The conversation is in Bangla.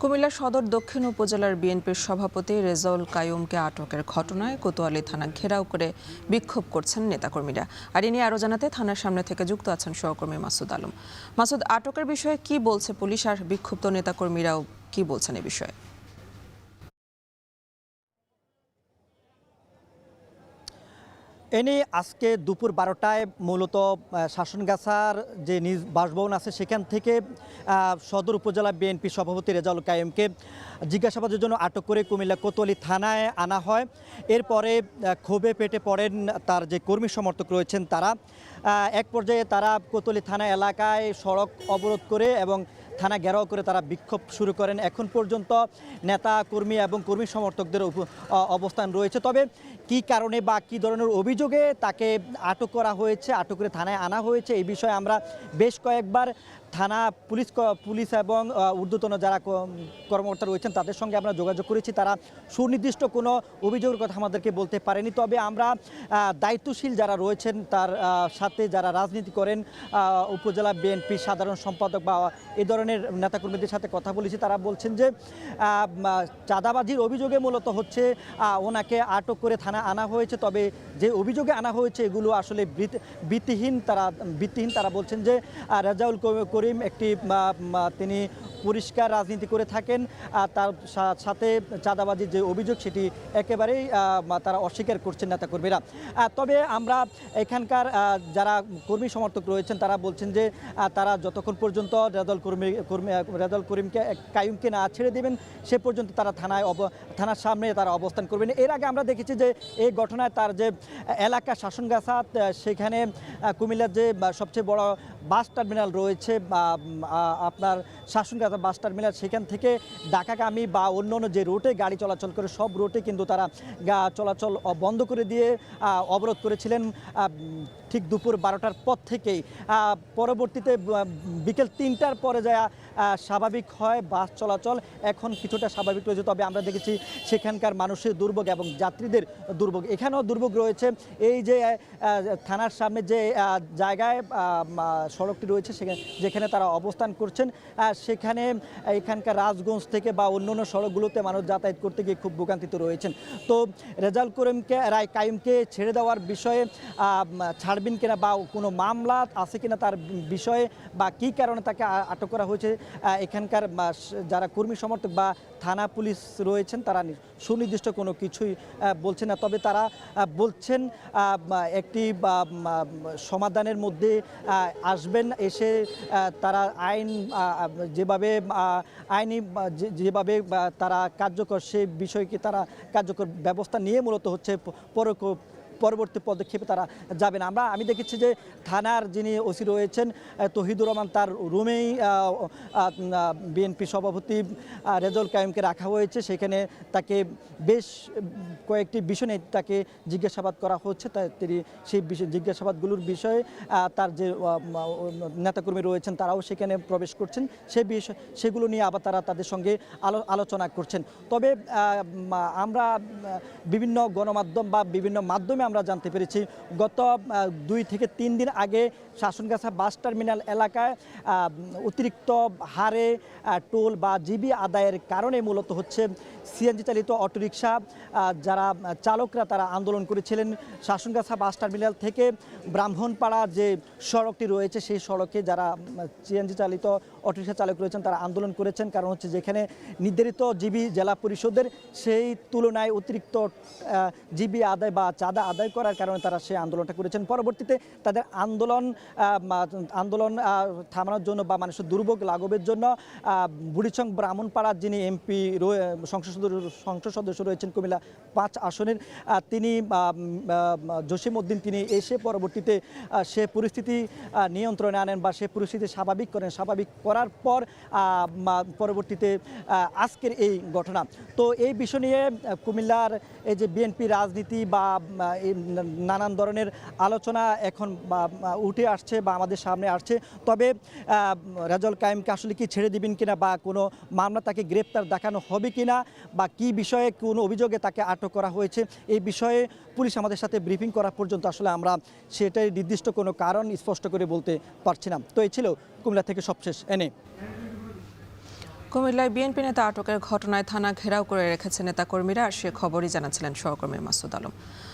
কুমিল্লা সদর দক্ষিণ উপজেলার বিএনপির সভাপতি রেজাউল কাইয়ুমকে আটকের ঘটনায় কোতোয়ালি থানা ঘেরাও করে বিক্ষোভ করছেন নেতাকর্মীরা। আর এ নিয়ে আরও জানাতে থানার সামনে থেকে যুক্ত আছেন সহকর্মী মাসুদ আলম। মাসুদ, আটকের বিষয়ে কি বলছে পুলিশ আর বিক্ষুব্ধ নেতাকর্মীরাও কি বলছেন এ বিষয়ে? এনে আজকে দুপুর 12টায় মূলত শাসনগাছার যে নিজ বাসভবন আছে সেখান থেকে সদর উপজেলা বিএনপি সভাপতি রেজাউল কাইয়ুমকে জিজ্ঞাসাবাদের জন্য আটক করে কুমিল্লা কোতোয়ালি থানায় আনা হয়। এরপরে ক্ষোভে পেটে পড়েন তার যে কর্মী সমর্থক রয়েছেন তারা। এক পর্যায়ে তারা কোতোয়ালি থানা এলাকায় সড়ক অবরোধ করে এবং থানা ঘেরাও করে তারা বিক্ষোভ শুরু করেন। এখন পর্যন্ত নেতা কর্মী এবং কর্মী সমর্থকদের অবস্থান রয়েছে। তবে কী কারণে বা কী ধরনের অভিযোগে তাকে আটক করা হয়েছে, আটক করে থানায় আনা হয়েছে, এই বিষয়ে আমরা বেশ কয়েকবার থানা পুলিশ এবং ঊর্ধ্বতন যারা কর্মকর্তা রয়েছেন তাদের সঙ্গে আমরা যোগাযোগ করেছি। তারা সুনির্দিষ্ট কোনো অভিযোগের কথা আমাদেরকে বলতে পারেনি। তবে আমরা দায়িত্বশীল যারা রয়েছেন তার সাথে যারা রাজনীতি করেন, উপজেলা বিএনপি সাধারণ সম্পাদক বা এই ধরনের নেতাকর্মীদের সাথে কথা বলেছি। তারা বলছেন যে চাঁদাবাজির অভিযোগে মূলত হচ্ছে ওনাকে আটক করে থানা আনা হয়েছে। তবে যে অভিযোগে আনা হয়েছে এগুলো আসলে ভিত্তিহীন। তারা বলছেন যে রেজাউল করিম তিনি পরিষ্কার রাজনীতি করে থাকেন, তার সাথে চাঁদাবাজির যে অভিযোগ সেটি একেবারেই তারা অস্বীকার করছেন নেতাকর্মীরা। তবে আমরা এখানকার যারা কর্মী সমর্থক রয়েছেন তারা বলছেন যে তারা যতক্ষণ পর্যন্ত রেজাউল কাইয়ুমকে না ছেড়ে দেবেন সে পর্যন্ত তারা থানার সামনে তারা অবস্থান করবেন। এর আগে আমরা দেখেছি যে এই ঘটনায় তার যে এলাকা শাসনগাছা সেখানে কুমিল্লার যে সবচেয়ে বড় বাস টার্মিনাল রয়েছে আপনার শাসনগাছা বাস টার্মিনাল, সেখান থেকে ঢাকাগামী বা অন্য যে রুটে গাড়ি চলাচল করে সব রুটে কিন্তু তারা চলাচল বন্ধ করে দিয়ে অবরোধ করেছিলেন ঠিক দুপুর 12টার পর থেকেই। পরবর্তীতে বিকেল 3টার পরে যা স্বাভাবিক হয় বাস চলাচল, এখন কিছুটা স্বাভাবিক রয়েছে। তবে আমরা দেখেছি সেখানকার মানুষের দুর্ভোগ এবং যাত্রীদের দুর্ভোগ, এখানেও দুর্ভোগ রয়েছে। এই যে থানার সামনে যে জায়গায় সড়কটি রয়েছে যেখানে তারা অবস্থান করছেন সেখানে এখানকার রাজগঞ্জ থেকে বা অন্য সড়কগুলোতে মানুষ যাতায়াত করতে গিয়ে খুব ভোগান্তিতে রয়েছেন। তো রেজাউল কাইয়ুমকে ছেড়ে দেওয়ার বিষয়ে ছাড়বেন কিনা বা কোনো মামলা আছে কিনা তার বিষয়ে বা কী কারণে তাকে আটক করা হয়েছে এখানকার যারা কর্মী সমর্থক বা থানা পুলিশ রয়েছেন তারা সুনির্দিষ্ট কোনো কিছুই বলছেন না। তবে তারা বলছেন একটি সমাধানের মধ্যে আসবেন, এসে তারা যেভাবে তারা কার্যকর সে বিষয়কে তারা কার্যকর ব্যবস্থা নিয়ে মূলত হচ্ছে পরবর্তী পদক্ষেপে তারা যাবেন। আমি দেখেছি যে থানার যিনি ওসি রয়েছেন তহিদুর রহমান তার রুমেই বিএনপি সভাপতি রেজাউল কাইয়ুমকে রাখা হয়েছে। সেখানে তাকে বেশ কয়েকটি বিষয় নিয়ে তাকে জিজ্ঞাসাবাদ করা হচ্ছে। তিনি সেই জিজ্ঞাসাবাদগুলোর বিষয়ে তার যে নেতাকর্মী রয়েছেন তারাও সেখানে প্রবেশ করছেন, সেগুলো নিয়ে আবার তারা তাদের সঙ্গে আলোচনা করছেন। তবে আমরা বিভিন্ন গণমাধ্যম বা বিভিন্ন মাধ্যমে আমরা জানতে পেরেছি গত 2 থেকে 3 দিন আগে শাসনগাছা বাস টার্মিনাল এলাকায় অতিরিক্ত হারে টোল বা জিবি আদায়ের কারণে মূলত হচ্ছে সিএনজি চালিত অটোরিকশা যারা চালকরা তারা আন্দোলন করেছিলেন। শাসনগাছা বাস টার্মিনাল থেকে ব্রাহ্মণপাড়া যে সড়কটি রয়েছে সেই সড়কে যারা সিএনজি চালিত অটোরিকশা চালক রয়েছেন তারা আন্দোলন করেছেন। কারণ হচ্ছে যেখানে নির্ধারিত জিবি জেলা পরিষদের সেই তুলনায় অতিরিক্ত জিবি আদায় বা চাঁদা আদায় করার কারণে তারা সেই আন্দোলনটা করেছেন। পরবর্তীতে তাদের আন্দোলন থামানোর জন্য বা মানুষের দুর্ভোগ লাঘবের জন্য বুড়িচং ব্রাহ্মণপাড়ার যিনি এমপি সংসদ সদস্য রয়েছেন কুমিল্লা 5 আসনের তিনি জসিম উদ্দিন তিনি এসে পরবর্তীতে সে পরিস্থিতি নিয়ন্ত্রণে আনেন বা সে পরিস্থিতি স্বাভাবিক করেন। স্বাভাবিক করার পর পরবর্তীতে আজকের এই ঘটনা। তো এই বিষয় নিয়ে কুমিল্লার এই যে বিএনপি রাজনীতি বা নানান ধরনের আলোচনা এখন উঠে আসছে বা আমাদের সামনে আসছে। তবে রেজাউল কাইয়ুমকে আসলে কি ছেড়ে দিবেন কিনা বা কোনো মামলা তাকে গ্রেপ্তার দেখানো হবে কিনা বা কি বিষয়ে কোনো অভিযোগে তাকে আটক করা হয়েছে এই বিষয়ে পুলিশ আমাদের সাথে ব্রিফিং করা পর্যন্ত আসলে আমরা সেটাই নির্দিষ্ট কোনো কারণ স্পষ্ট করে বলতে পারছি না। তো এই ছিল কুমিল্লা থেকে সবশেষ এনে। কুমিল্লায় বিএনপি নেতা আটকের ঘটনায় থানা ঘেরাও করে রেখেছে নেতাকর্মীরা, আর সে খবরই জানাচ্ছিলেন সহকর্মী মাসুদ আলম।